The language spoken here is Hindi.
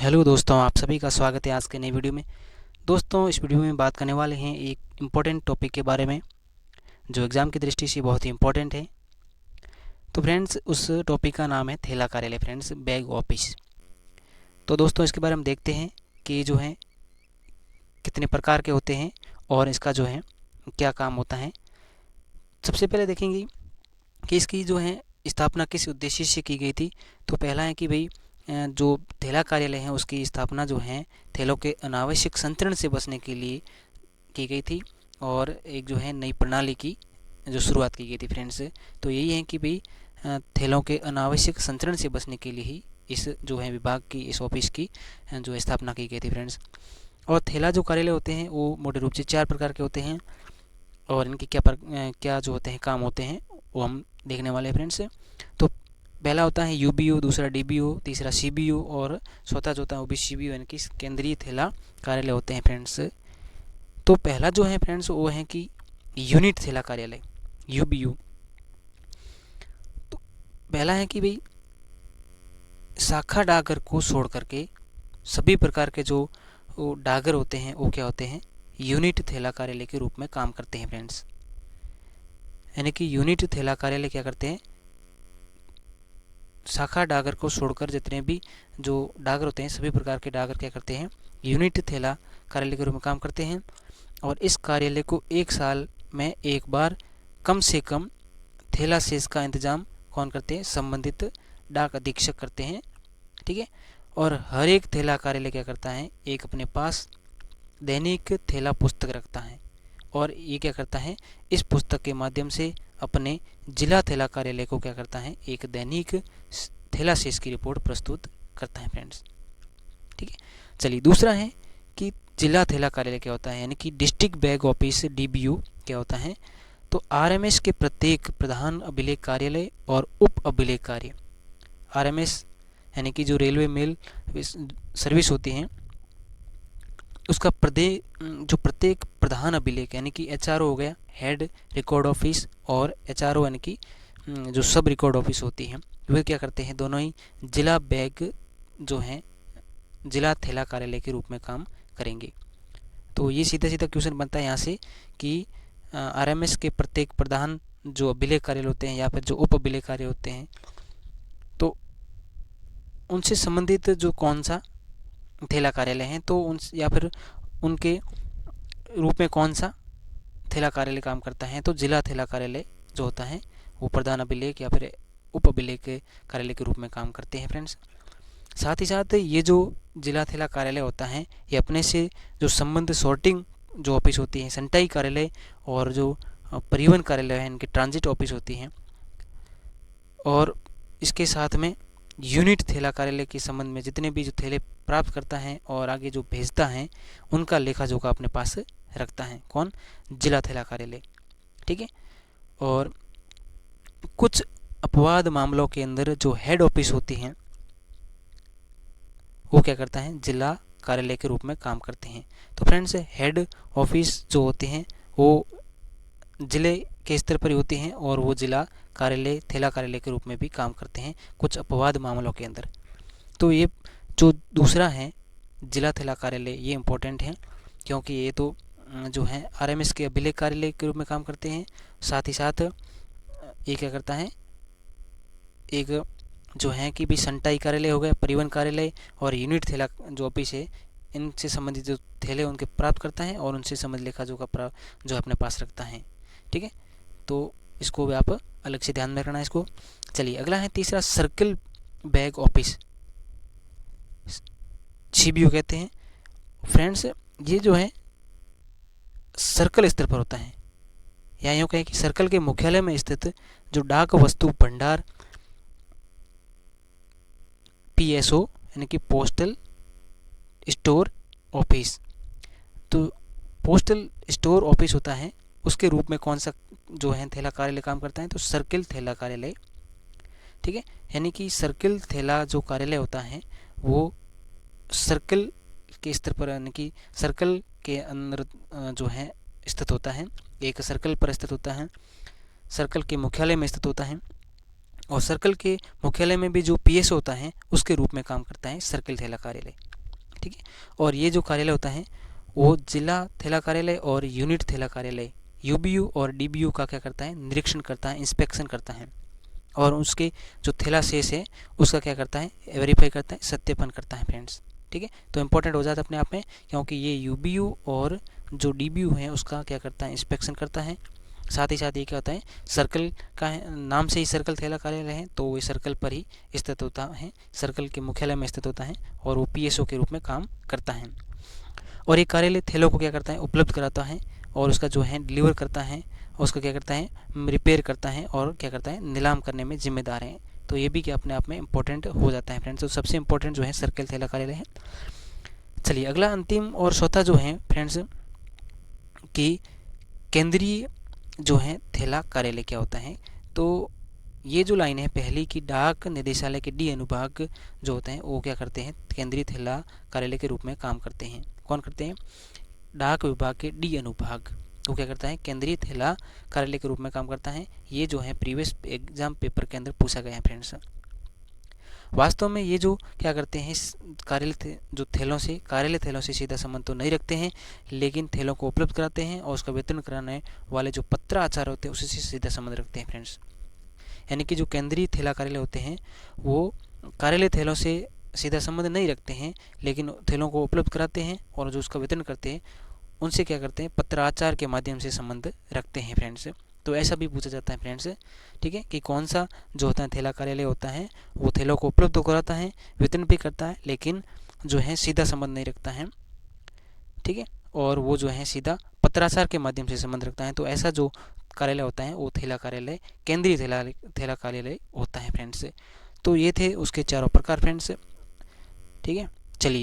हेलो दोस्तों, आप सभी का स्वागत है आज के नई वीडियो में। दोस्तों, इस वीडियो में बात करने वाले हैं एक इम्पोर्टेंट टॉपिक के बारे में जो एग्ज़ाम की दृष्टि से बहुत ही इम्पोर्टेंट है। तो फ्रेंड्स, उस टॉपिक का नाम है थैला कार्यालय, फ्रेंड्स, बैग ऑफिस। तो दोस्तों, इसके बारे में देखते हैं कि जो है कितने प्रकार के होते हैं और इसका जो है क्या काम होता है। सबसे पहले देखेंगे कि इसकी जो है स्थापना किस उद्देश्य से की गई थी। तो पहला है कि भाई जो थैला कार्यालय है उसकी स्थापना जो है थैलों के अनावश्यक संचरण से बचने के लिए की गई थी और एक जो है नई प्रणाली की जो शुरुआत की गई थी फ्रेंड्स। तो यही है कि भाई थैलों के अनावश्यक संचरण से बचने के लिए ही इस जो है विभाग की, इस ऑफिस की जो स्थापना की गई थी फ्रेंड्स। और थैला जो कार्यालय होते हैं वो मोटे रूप से 4 प्रकार के होते हैं और इनके क्या जो होते हैं काम होते हैं वो हम देखने वाले हैं फ्रेंड्स। तो पहला होता है यूबीओ, दूसरा डीबीओ, तीसरा सीबीओ और चौथा जो होता है वो भी सीबीओ, यानी कि केंद्रीय थैला कार्यालय होते हैं फ्रेंड्स। तो पहला जो है फ्रेंड्स वो है कि यूनिट थैला कार्यालय, यूबीयू। तो पहला है कि भाई शाखा डाकघर को छोड़ करके सभी प्रकार के जो वो डाकघर होते हैं वो क्या होते हैं, यूनिट थैला कार्यालय के रूप में काम करते हैं फ्रेंड्स। यानी कि यूनिट थैला कार्यालय क्या करते हैं, शाखा डाकघर को छोड़कर जितने भी जो डाकघर होते हैं सभी प्रकार के डाकघर क्या करते हैं, यूनिट थैला कार्यालय के रूप में काम करते हैं। और इस कार्यालय को एक साल में एक बार कम से कम थैला शेष का इंतजाम कौन करते हैं, संबंधित डाक अधीक्षक करते हैं। ठीक है। और हर एक थैला कार्यालय क्या करता है, एक अपने पास दैनिक थैला पुस्तक रखता है और ये क्या करता है, इस पुस्तक के माध्यम से अपने जिला थैला कार्यालय को क्या करता है, एक दैनिक थैला शेष की रिपोर्ट प्रस्तुत करता है फ्रेंड्स। ठीक है। चलिए, दूसरा है कि जिला थैला कार्यालय क्या होता है, यानी कि डिस्ट्रिक्ट बैग ऑफिस, डीबीओ क्या होता है। तो आरएमएस के प्रत्येक प्रधान अभिलेख कार्यालय और उप अभिलेख कार्य, आरएमएस यानी कि जो रेलवे मेल सर्विस होती हैं उसका जो प्रत्येक प्रधान अभिलेख यानी कि एचआरओ हो गया, हेड रिकॉर्ड ऑफिस, और एचआरओ यानी कि जो सब रिकॉर्ड ऑफिस होती हैं, वे क्या करते हैं, दोनों ही जिला बैग जो हैं जिला थैला कार्यालय के रूप में काम करेंगे। तो ये सीधा सीधा क्वेश्चन बनता है यहाँ से कि आरएमएस के प्रत्येक प्रधान जो अभिलेख कार्यालय होते हैं या फिर जो उप अभिलेख कार्य होते हैं, तो उनसे संबंधित जो कौन सा थैला कार्यालय हैं, तो उन या फिर उनके रूप में कौन सा थैला कार्यालय काम करता है, तो जिला थैला कार्यालय जो होता है वो प्रधान अभिलेख या फिर उप अभिलेख कार्यालय के रूप में काम करते हैं फ्रेंड्स। साथ ही साथ ये जो जिला थैला कार्यालय होता है ये अपने से जो संबंध सॉर्टिंग जो ऑफिस होती है, संटाई कार्यालय और जो परिवहन कार्यालय है, इनकी ट्रांजिट ऑफिस होती हैं, और इसके साथ में यूनिट थैला कार्यालय के संबंध में जितने भी जो थैले प्राप्त करता है और आगे जो भेजता है उनका लेखा जोखा अपने पास रखता है कौन, जिला थैला कार्यालय। ठीक है। और कुछ अपवाद मामलों के अंदर जो हेड ऑफिस होती हैं वो क्या करता है, जिला कार्यालय के रूप में काम करते हैं। तो फ्रेंड्स, हेड ऑफिस जो होते हैं वो जिले के स्तर पर होती हैं और वो जिला कार्यालय, थैला कार्यालय के रूप में भी काम करते हैं कुछ अपवाद मामलों के अंदर। तो ये जो दूसरा है जिला थैला कार्यालय, ये इम्पोर्टेंट है क्योंकि ये तो जो है आरएमएस के अभिलेख कार्यालय के रूप में काम करते हैं। साथ ही साथ ये क्या करता है, एक जो है कि भी संटाई कार्यालय हो गया, परिवहन कार्यालय और यूनिट थैला जो ऑफिस है, इनसे संबंधित जो थैले उनके प्राप्त करता है और उनसे संबंधित लेखा जो अपने पास रखता है। ठीक है। तो इसको भी आप अलग से ध्यान में रखना है इसको। चलिए, अगला है तीसरा सर्कल बैग ऑफिस, सीबीओ कहते हैं फ्रेंड्स। ये जो है सर्कल स्तर पर होता है, या यूँ कहें कि सर्कल के मुख्यालय में स्थित जो डाक वस्तु भंडार, पीएसओ यानी कि पोस्टल स्टोर ऑफिस, तो पोस्टल स्टोर ऑफिस होता है उसके रूप में कौन सा जो है थैला कार्यालय काम करता है, तो सर्किल थैला कार्यालय। ठीक है। यानी कि सर्किल थैला जो कार्यालय होता है वो सर्कल के स्तर पर, यानी कि सर्कल के अंदर जो है स्थित होता है, एक सर्कल पर स्थित होता है, सर्कल के मुख्यालय में स्थित होता है और सर्कल के मुख्यालय में भी जो पीएस होता है उसके रूप में काम करता है सर्किल थैला कार्यालय। ठीक है। और ये जो कार्यालय होता है वो जिला थैला कार्यालय और यूनिट थैला कार्यालय यूबीयू और डीबीयू का क्या करता है, निरीक्षण करता है, इंस्पेक्शन करता है, और उसके जो थैला शेष है उसका क्या करता है, वेरीफाई करता है, सत्यापन करता है फ्रेंड्स। ठीक है, तो इंपॉर्टेंट हो जाता है अपने आप में, क्योंकि ये यूबीयू और जो डीबीयू है उसका क्या करता है, इंस्पेक्शन करता है। साथ ही साथ ये क्या होता है, सर्कल का नाम से ही सर्कल थैला कार्यालय है, तो वो सर्कल पर ही स्थित होता है, सर्कल के मुख्यालय में स्थित होता है, और वो पीएसओ के रूप में काम करता है। और ये कार्यालय थैलों को क्या करता है, उपलब्ध कराता है, और उसका जो है डिलीवर करता है, और उसका क्या करता है, रिपेयर करता है, और क्या करता है, नीलाम करने में जिम्मेदार है। तो ये भी क्या अपने आप में इंपॉर्टेंट हो जाता है फ्रेंड्स। तो सबसे इंपॉर्टेंट जो है सर्कल थैला कार्यालय है। चलिए अगला अंतिम और चौथा जो है फ्रेंड्स कि केंद्रीय जो है थैला कार्यालय क्या होता है। तो ये जो लाइन है पहली की, डाक निदेशालय के डी अनुभाग जो होते हैं वो क्या करते हैं, केंद्रीय थैला कार्यालय के रूप में काम करते हैं। कौन करते हैं, डाक विभाग के डी अनुभाग, वो क्या करता है, केंद्रीय थैला कार्यालय के रूप में काम करता है। ये जो है प्रीवियस एग्जाम पेपर के अंदर पूछा गया है फ्रेंड्स। वास्तव में ये जो क्या करते हैं, कार्यालय जो थैलों से, कार्यालय थैलों से सीधा संबंध तो नहीं रखते हैं, लेकिन थैलों को उपलब्ध कराते हैं, और उसका वितरण कराने वाले जो पत्राचार होते हैं उससे सीधा संबंध रखते हैं फ्रेंड्स। यानी कि जो केंद्रीय थैला कार्यालय होते हैं वो कार्यालय थैलों से सीधा संबंध नहीं रखते हैं, लेकिन थैलों को उपलब्ध कराते हैं, और जो उसका वितरण करते हैं उनसे क्या करते हैं, पत्राचार के माध्यम से संबंध रखते हैं फ्रेंड्स। तो ऐसा भी पूछा जाता है फ्रेंड्स। ठीक है, कि कौन सा जो होता है थैला कार्यालय होता है वो थैलों को उपलब्ध कराता है, वितरण भी करता है, लेकिन जो है सीधा संबंध नहीं रखता है। ठीक है, और वो जो है सीधा पत्राचार के माध्यम से संबंध रखता है। तो ऐसा जो कार्यालय होता है वो थैला कार्यालय, केंद्रीय थैला कार्यालय होता है फ्रेंड्स। तो ये थे उसके चारों प्रकार फ्रेंड्स। ठीक है, चलिए।